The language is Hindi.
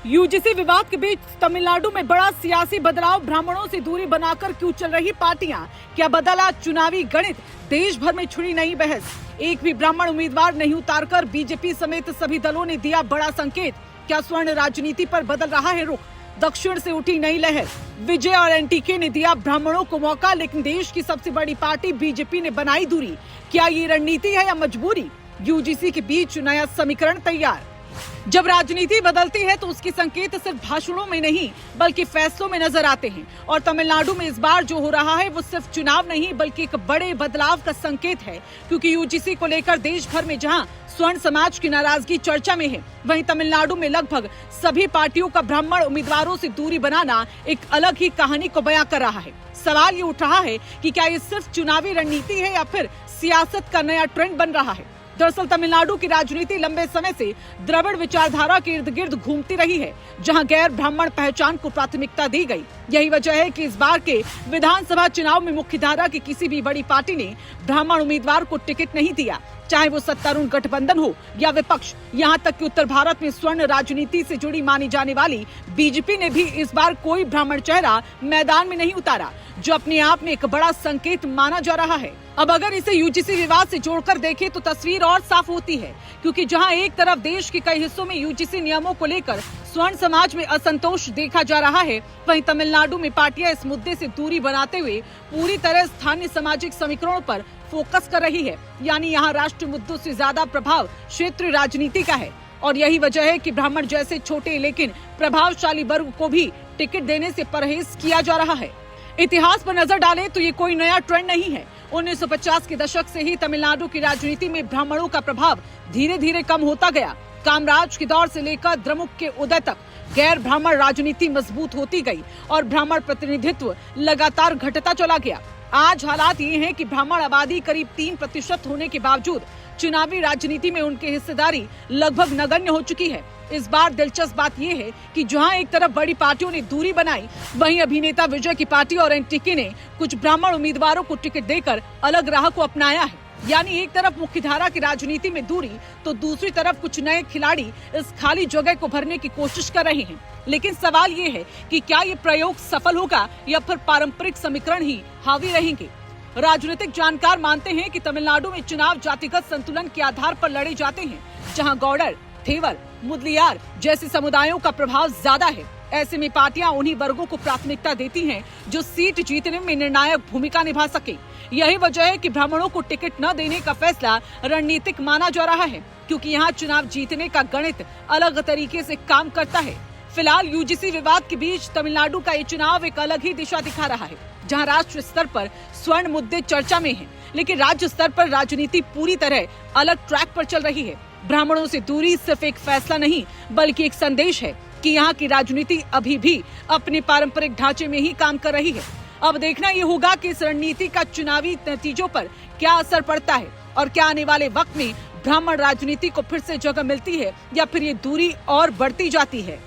यूजीसी विवाद के बीच तमिलनाडु में बड़ा सियासी बदलाव। ब्राह्मणों से दूरी बनाकर क्यों चल रही पार्टियां, क्या बदला चुनावी गणित? देश भर में छिड़ी नई बहस। एक भी ब्राह्मण उम्मीदवार नहीं उतारकर बीजेपी समेत सभी दलों ने दिया बड़ा संकेत। क्या स्वर्ण राजनीति पर बदल रहा है रुख? दक्षिण से उठी नई लहर। विजय और एनटीके ने दिया ब्राह्मणों को मौका, लेकिन देश की सबसे बड़ी पार्टी बीजेपी ने बनाई दूरी। क्या ये रणनीति है या मजबूरी? यूजीसी के बीच नया समीकरण तैयार। जब राजनीति बदलती है तो उसके संकेत सिर्फ भाषणों में नहीं बल्कि फैसलों में नजर आते हैं। और तमिलनाडु में इस बार जो हो रहा है वो सिर्फ चुनाव नहीं बल्कि एक बड़े बदलाव का संकेत है, क्योंकि यूजीसी को लेकर देश भर में जहां स्वर्ण समाज की नाराजगी चर्चा में है, वहीं तमिलनाडु में लगभग सभी पार्टियों का ब्राह्मण उम्मीदवारों से दूरी बनाना एक अलग ही कहानी को बयां कर रहा है। सवाल ये उठ रहा है कि क्या ये सिर्फ चुनावी रणनीति है या फिर सियासत का नया ट्रेंड बन रहा है। दरअसल तमिलनाडु की राजनीति लंबे समय से द्रविड़ विचारधारा के इर्द गिर्द घूमती रही है, जहां गैर ब्राह्मण पहचान को प्राथमिकता दी गई। यही वजह है कि इस बार के विधानसभा चुनाव में मुख्यधारा की किसी भी बड़ी पार्टी ने ब्राह्मण उम्मीदवार को टिकट नहीं दिया, चाहे वो सत्तारूढ़ गठबंधन हो या विपक्ष। यहाँ तक कि उत्तर भारत में स्वर्ण राजनीति से जुड़ी मानी जाने वाली बीजेपी ने भी इस बार कोई ब्राह्मण चेहरा मैदान में नहीं उतारा, जो अपने आप में एक बड़ा संकेत माना जा रहा है। अब अगर इसे यूजीसी विवाद से जोड़कर देखें तो तस्वीर और साफ होती है, क्योंकि जहां एक तरफ देश के कई हिस्सों में यूजीसी नियमों को लेकर स्वर्ण समाज में असंतोष देखा जा रहा है, वहीं तमिलनाडु में पार्टियां इस मुद्दे से दूरी बनाते हुए पूरी तरह स्थानीय सामाजिक समीकरणों पर फोकस कर रही है। यानी यहाँ राष्ट्रीय मुद्दों से ज्यादा प्रभाव क्षेत्रीय राजनीति का है। और यही वजह है कि ब्राह्मण जैसे छोटे लेकिन प्रभावशाली वर्ग को भी टिकट देने से परहेज किया जा रहा है। इतिहास पर नजर डालें तो ये कोई नया ट्रेंड नहीं है। 1950 के दशक से ही तमिलनाडु की राजनीति में ब्राह्मणों का प्रभाव धीरे धीरे कम होता गया। कामराज के दौर से लेकर द्रमुक के उदय तक गैर ब्राह्मण राजनीति मजबूत होती गई और ब्राह्मण प्रतिनिधित्व लगातार घटता चला गया। आज हालात ये हैं कि ब्राह्मण आबादी करीब 3% होने के बावजूद चुनावी राजनीति में उनकी हिस्सेदारी लगभग नगण्य हो चुकी है। इस बार दिलचस्प बात यह है कि जहां एक तरफ बड़ी पार्टियों ने दूरी बनाई, वहीं अभिनेता विजय की पार्टी और एनटीके ने कुछ ब्राह्मण उम्मीदवारों को टिकट देकर अलग राह को अपनाया है। यानी एक तरफ मुख्यधारा की राजनीति में दूरी तो दूसरी तरफ कुछ नए खिलाड़ी इस खाली जगह को भरने की कोशिश कर रहे हैं। लेकिन सवाल ये है कि क्या ये प्रयोग सफल होगा या फिर पारंपरिक समीकरण ही हावी रहेंगे। राजनीतिक जानकार मानते हैं कि तमिलनाडु में चुनाव जातिगत संतुलन के आधार पर लड़े जाते हैं, जहां गौड़र, थेवर, मुदलियार जैसे समुदायों का प्रभाव ज्यादा है। ऐसे में पार्टियां उन्हीं वर्गों को प्राथमिकता देती हैं जो सीट जीतने में निर्णायक भूमिका निभा सके। यही वजह है कि ब्राह्मणों को टिकट न देने का फैसला रणनीतिक माना जा रहा है, क्योंकि यहाँ चुनाव जीतने का गणित अलग तरीके से काम करता है। फिलहाल यूजीसी विवाद के बीच तमिलनाडु का ये चुनाव एक अलग ही दिशा दिखा रहा है, जहां राष्ट्रीय स्तर पर स्वर्ण मुद्दे चर्चा में हैं, लेकिन राज्य स्तर पर राजनीति पूरी तरह अलग ट्रैक पर चल रही है। ब्राह्मणों से दूरी सिर्फ एक फैसला नहीं बल्कि एक संदेश है कि यहाँ की राजनीति अभी भी अपने पारंपरिक ढांचे में ही काम कर रही है। अब देखना ये होगा कि इस रणनीति का चुनावी नतीजों पर क्या असर पड़ता है और क्या आने वाले वक्त में ब्राह्मण राजनीति को फिर से जगह मिलती है या फिर ये दूरी और बढ़ती जाती है।